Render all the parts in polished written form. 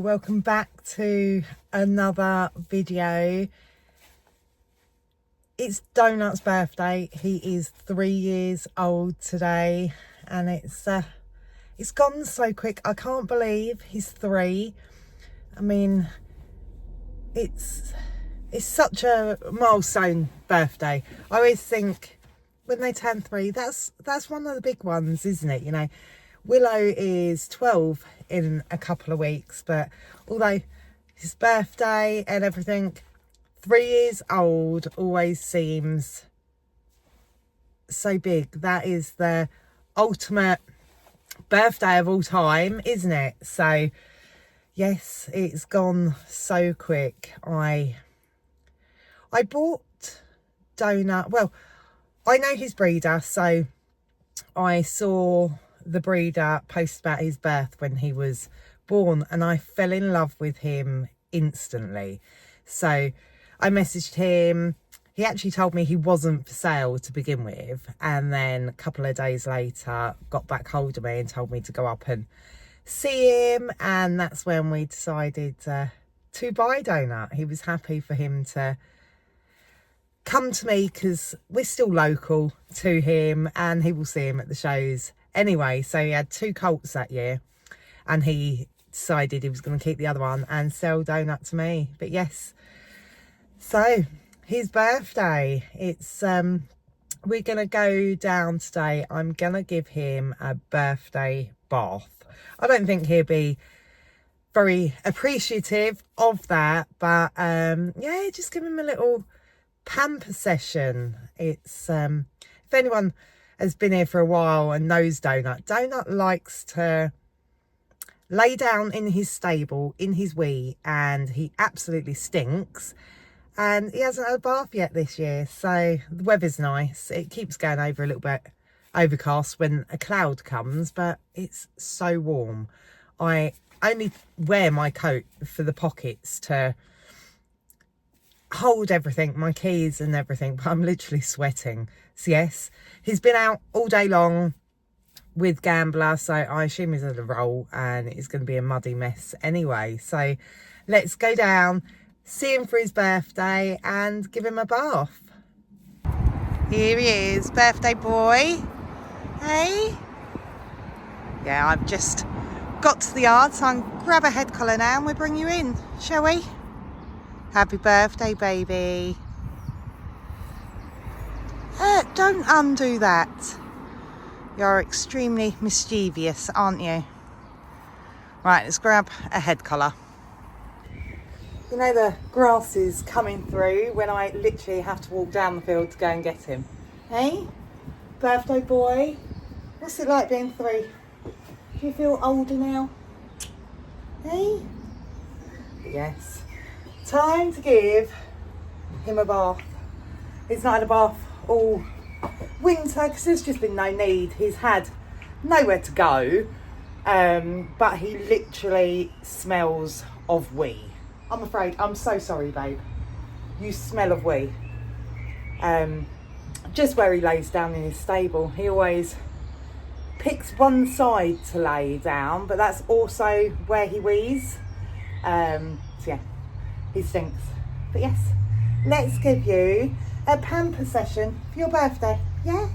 Welcome back to another video. It's Donut's birthday. He is 3 years old today, and it's gone so quick. I can't believe he's 3. I mean, it's such a milestone birthday. I always think when they turn 3, that's one of the big ones, isn't it? You know, Willow is 12 in a couple of weeks, but although his birthday and everything, 3 years old always seems so big. That is the ultimate birthday of all time, isn't it? So yes, it's gone so quick. I bought Donut, well, I know his breeder, so I saw the breeder post about his birth when he was born, and I fell in love with him instantly. So I messaged him. He actually told me he wasn't for sale to begin with, and then a couple of days later got back hold of me and told me to go up and see him, and that's when we decided to buy Donut. He was happy for him to come to me because we're still local to him, and he will see him at the shows anyway. So he had 2 colts that year, and he decided he was going to keep the other one and sell Donut to me. But yes, so his birthday, it's we're going to go down today. I'm going to give him a birthday bath. I don't think he'll be very appreciative of that, but yeah, just give him a little pamper session. It's if anyone has been here for a while and knows Donut likes to lay down in his stable in his wee, and he absolutely stinks, and he hasn't had a bath yet this year. So the weather's nice. It keeps going over a little bit overcast when a cloud comes, but it's so warm. I only wear my coat for the pockets to hold everything, my keys and everything, but I'm literally sweating. So yes, he's been out all day long with Gambler, so I assume he's at a roll, and it's going to be a muddy mess anyway. So let's go down, see him for his birthday, and give him a bath. Here he is, birthday boy. Hey? Yeah, I've just got to the yard, so I'm grab a head collar now and we'll bring you in, shall we? Happy birthday, baby. Don't undo that. You're extremely mischievous, aren't you? Right, let's grab a head collar. You know, the grass is coming through when I literally have to walk down the field to go and get him. Hey, birthday boy. What's it like being 3? Do you feel older now? Hey? Yes. Time to give him a bath. He's not had a bath all winter because there's just been no need. He's had nowhere to go, but he literally smells of wee. I'm afraid. I'm so sorry, babe. You smell of wee. Just where he lays down in his stable, he always picks one side to lay down, but that's also where he wees. So yeah, he stinks. But yes, let's give you a pamper session for your birthday, yeah?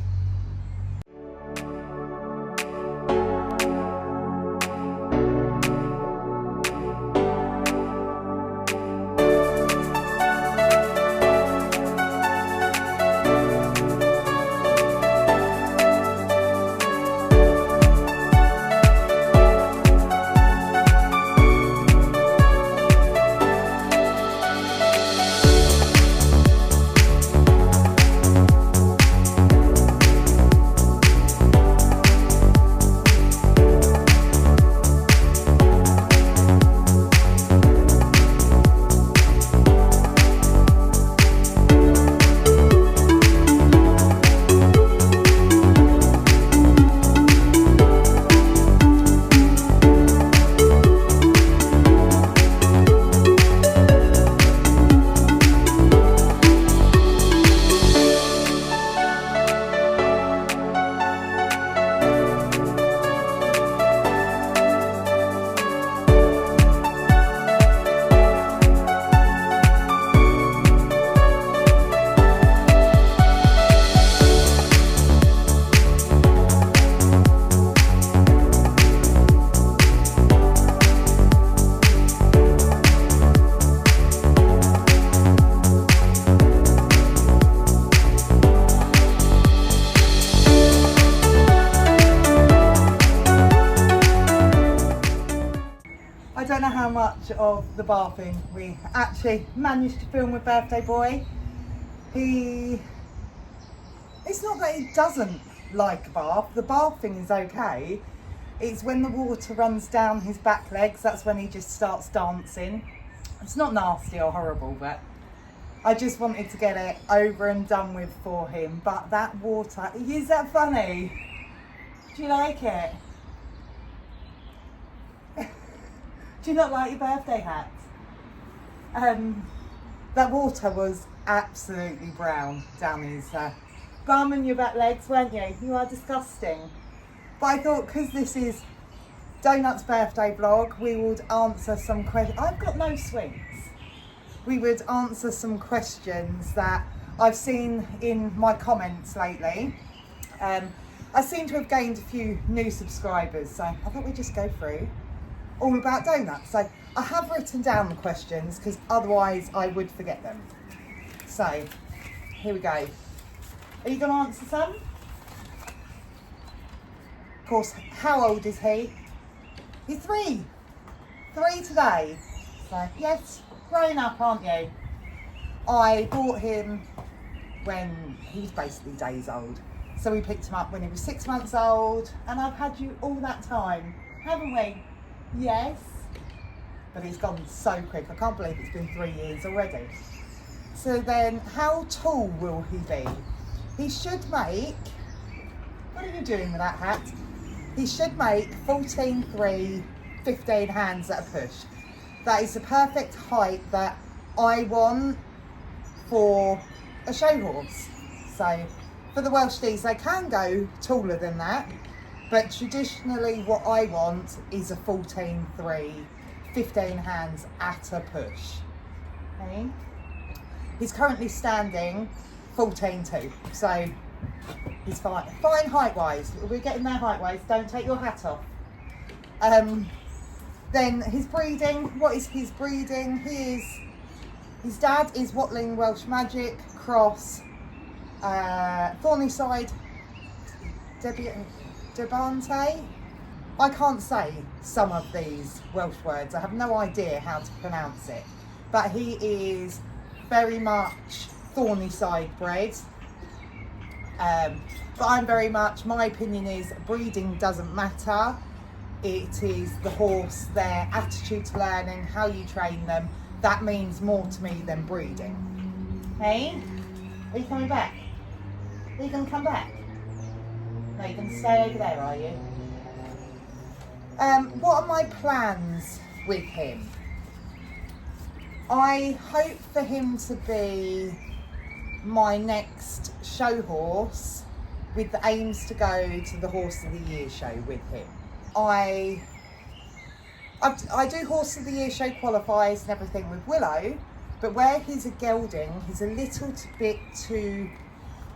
how much of the bathing we actually managed to film with Birthday Boy. It's not that he doesn't like a bath, the bathing is okay. It's when the water runs down his back legs, that's when he just starts dancing. It's not nasty or horrible, but I just wanted to get it over and done with for him. But that water, is that funny? Do you like it? Do you not like your birthday hat? That water was absolutely brown down his bum and your back legs, weren't you? You are disgusting. But I thought, because this is Donut's birthday vlog, we would answer some questions. I've got no sweets. We would answer some questions that I've seen in my comments lately. I seem to have gained a few new subscribers, so I thought we'd just go through all about donuts. So I have written down the questions because otherwise I would forget them. So here we go. Are you going to answer some? Of course, how old is he? He's 3. 3 today. So yes, growing up, aren't you? I bought him when he was basically days old. So we picked him up when he was 6 months old, and I've had you all that time, haven't we? Yes. But he's gone so quick. I can't believe it's been 3 years already. So then, how tall will he be? He should make, what are you doing with that hat? He should make 14'3", 15 hands at a push. That is the perfect height that I want for a show horse. So for the Welsh D's, they can go taller than that, but traditionally what I want is a 14'3", 15 hands at a push. Okay. He's currently standing 14'2", so he's fine. Fine height-wise. We're getting there height-wise. Don't take your hat off. Then his breeding. What is his breeding? His dad is Watling Welsh Magic cross Thorny Side Debante. I can't say some of these Welsh words. I have no idea how to pronounce it. But he is very much Thorny Side bred. But I'm very much, my opinion is breeding doesn't matter. It is the horse, their attitude to learning, how you train them. That means more to me than breeding. Hey, are you coming back? Are you going to come back? No, you're going to stay over there, are you? What are my plans with him? I hope for him to be my next show horse with the aims to go to the Horse of the Year show with him. I do Horse of the Year show qualifiers and everything with Willow, but where he's a gelding, he's a little bit too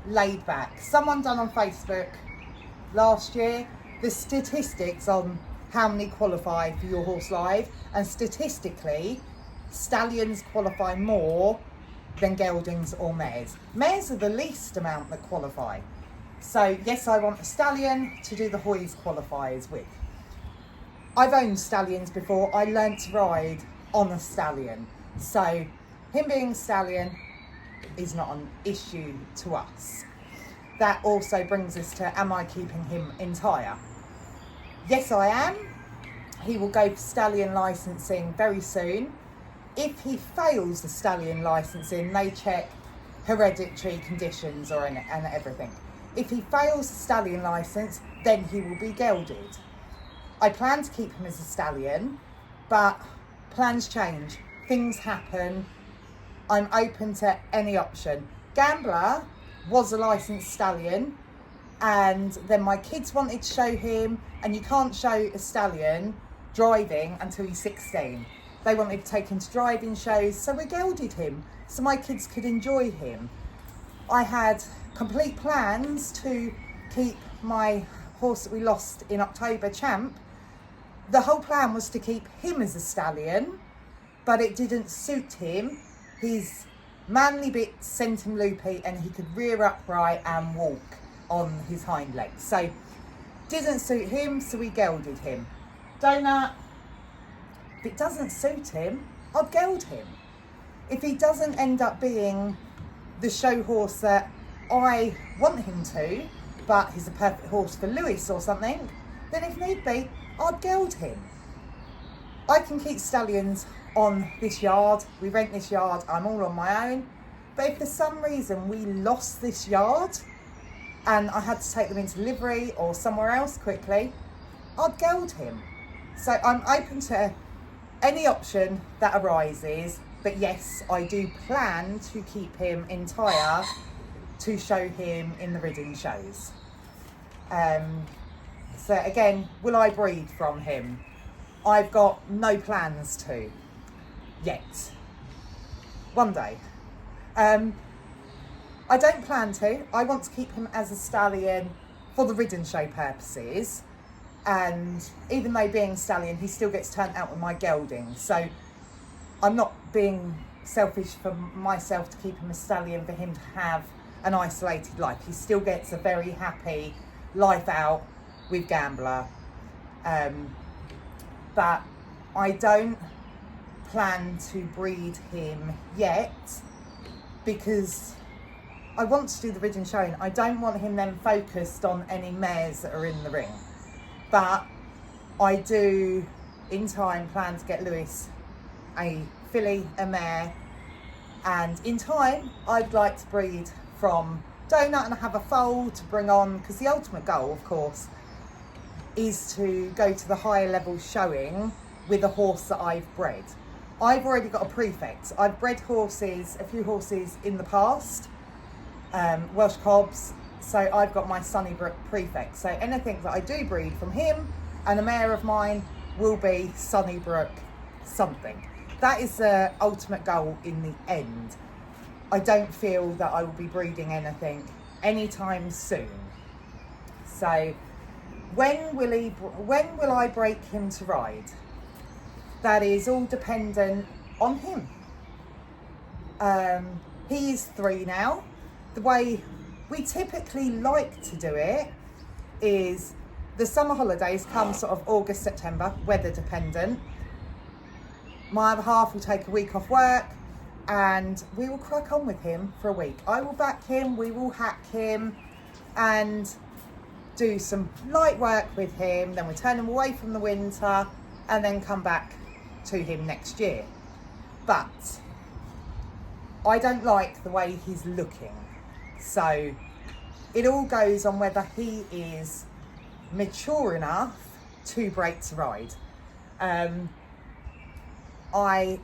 laid back. Someone done on Facebook last year the statistics on how many qualify for Your Horse Live, and statistically stallions qualify more than geldings or mares. Mares are the least amount that qualify. So yes, I want a stallion to do the Hoys qualifiers with. I've owned stallions before. I learnt to ride on a stallion. So him being a stallion is not an issue to us. That also brings us to, am I keeping him entire? Yes, I am. He will go for stallion licensing very soon. If he fails the stallion licensing, they check hereditary conditions and everything. If he fails the stallion license, then he will be gelded. I plan to keep him as a stallion, but plans change. Things happen. I'm open to any option. Gambler was a licensed stallion, and then my kids wanted to show him, and you can't show a stallion driving until he's 16. They wanted to take him to driving shows, so we gelded him so my kids could enjoy him. I had complete plans to keep my horse that we lost in October, Champ. The whole plan was to keep him as a stallion, but it didn't suit him. His manly bit sent him loopy, and he could rear upright and walk on his hind legs. So didn't suit him, so we gelded him. Donut, If it doesn't suit him, I'd geld him. If he doesn't end up being the show horse that I want him to, but he's a perfect horse for Lewis or something, then if need be, I'd geld him. I can keep stallions on this yard. We rent this yard. I'm all on my own. But if for some reason we lost this yard and I had to take them into livery or somewhere else quickly, I'd geld him. So I'm open to any option that arises. But yes, I do plan to keep him entire to show him in the riding shows. So again, will I breed from him? I've got no plans to yet. One day. I don't plan to. I want to keep him as a stallion for the ridden show purposes. And even though being a stallion, he still gets turned out with my gelding. So I'm not being selfish for myself to keep him a stallion for him to have an isolated life. He still gets a very happy life out with Gambler. But I don't plan to breed him yet because I want to do the ridden show and I don't want him then focused on any mares that are in the ring. But I do in time plan to get Lewis a filly, a mare, and in time I'd like to breed from Donut and have a foal to bring on, because the ultimate goal of course is to go to the higher level showing with a horse that I've bred. I've already got a prefect. I've bred horses, a few horses in the past, Welsh cobs, so I've got my Sunnybrook prefect. So anything that I do breed from him and a mare of mine will be Sunnybrook something. That is the ultimate goal in the end. I don't feel that I will be breeding anything anytime soon. So when will I break him to ride? That is all dependent on him. He is 3 now. The way we typically like to do it is the summer holidays come sort of August, September, weather dependent. My other half will take a week off work and we will crack on with him for a week. I will back him, we will hack him and do some light work with him, then we turn him away from the winter and then come back to him next year. But I don't like the way he's looking. So it all goes on whether he is mature enough to break to ride.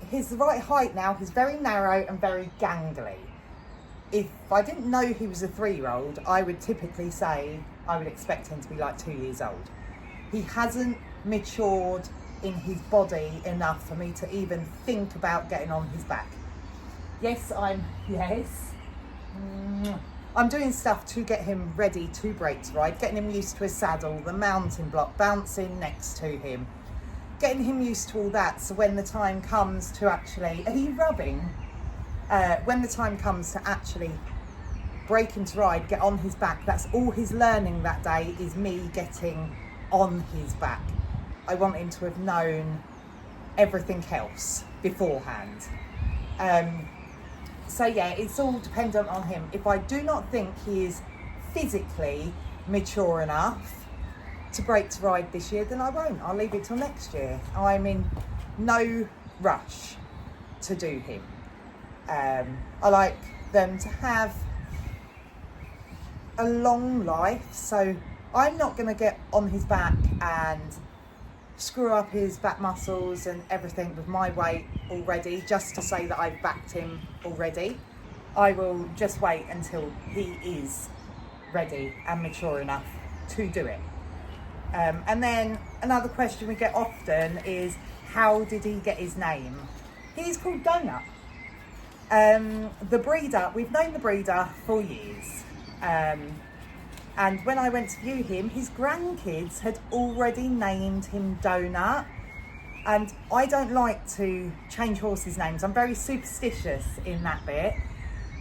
He's the right height now. He's very narrow and very gangly. If I didn't know he was a 3-year-old, I would typically say I would expect him to be like 2 years old. He hasn't matured in his body enough for me to even think about getting on his back. Yes, I'm doing stuff to get him ready to break to ride, getting him used to his saddle, the mounting block, bouncing next to him, getting him used to all that, so when the time comes to actually, are you rubbing? When the time comes to actually break him to ride, get on his back, that's all he's learning that day, is me getting on his back. I want him to have known everything else beforehand. So yeah, it's all dependent on him. If I do not think he is physically mature enough to break to ride this year, then I won't. I'll leave it till next year. I'm in no rush to do him. I like them to have a long life, so I'm not going to get on his back and screw up his back muscles and everything with my weight already just to say that I've backed him already. I will just wait until he is ready and mature enough to do it. And then another question we get often is, how did he get his name? He's called Donut. The breeder, we've known the breeder for years. And when I went to view him, his grandkids had already named him Donut. And I don't like to change horses' names. I'm very superstitious in that bit.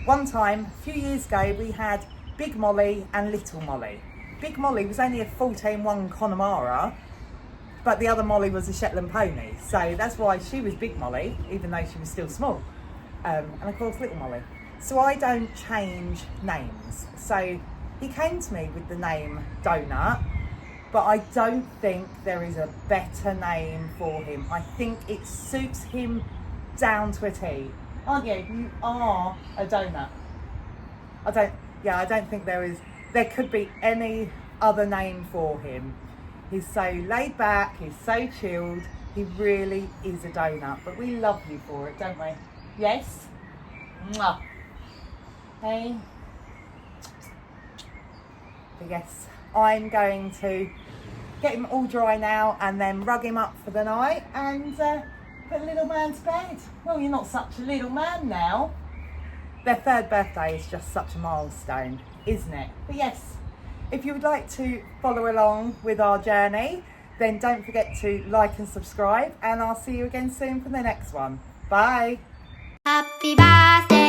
One time, a few years ago, we had Big Molly and Little Molly. Big Molly was only a 14-1 Connemara, But the other Molly was a Shetland pony, so that's why she was Big Molly, even though she was still small. And of course, Little Molly. So I don't change names. So he came to me with the name Donut, but I don't think there is a better name for him. I think it suits him down to a T. Aren't you? You are a donut. I don't think there could be any other name for him. He's so laid back, he's so chilled, he really is a donut. But we love you for it, don't we? Yes? Mwah. Hey? But yes, I'm going to get him all dry now and then rug him up for the night and put the little man to bed. Well, you're not such a little man now. Their 3rd birthday is just such a milestone, isn't it? But yes, if you would like to follow along with our journey, then don't forget to like and subscribe, and I'll see you again soon for the next one. Bye. Happy birthday.